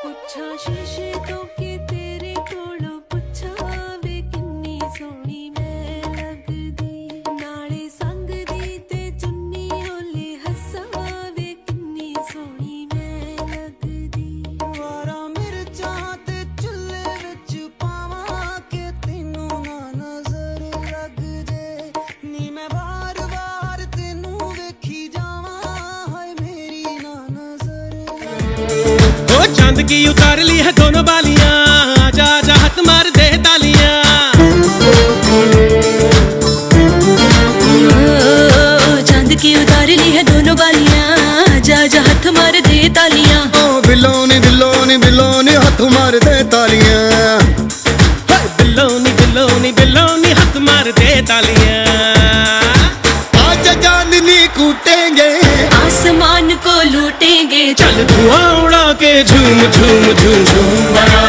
ਪੁੱਛਾਂ ਸ਼ੀਸ਼ੇ ਤੋਂ ਕਿ ਤੇਰੇ ਕੋਲੋਂ ਪੁੱਛਾਂ ਵੇ ਕਿੰਨੀ ਸੋਹਣੀ ਮੈਂ ਲੱਗਦੀ ਨਾਲੇ ਸੰਗਦੀ ਤੇ ਚੁੰਨੀ ਓਲੇ ਹੱਸਾਂ ਵੇ ਕਿੰਨੀ ਸੋਹਣੀ ਮੈਂ ਲੱਗਦੀ ਵਾਰਾਂ ਮਿਰਚਾਂ ਤੇ ਚੁੱਲ੍ਹੇ ਵਿੱਚ ਪਾਵਾਂ ਕਿ ਤੈਨੂੰ ਨਾ ਨਜ਼ਰ ਲੱਗ ਜੇ ਨੀ ਮੈਂ ਵਾਰ-ਵਾਰ ਤੈਨੂੰ ਵੇਖੀ ਜਾਵਾਂ ਹਾਏ ਮੇਰੀ ਨਾ ਨਜ਼ਰ ओ चांद की उतार ली है दोनों बालियां आजा आजा हाथ मार दे तालियां चांद की उतार ली है दोनों बालियां आजा आजा हाथ मार दे तालियां बिलोनी बिलोनी बिलोनी हाथ मार दे तालियां बिल्लोनी बिल्लोनी बिल्लोनी हाथ मार दे तालियां आज चांदनी कूटेंगे आसमान को लूटेंगे चल धुआं उड़ा के झूम झूम झूम झूम बना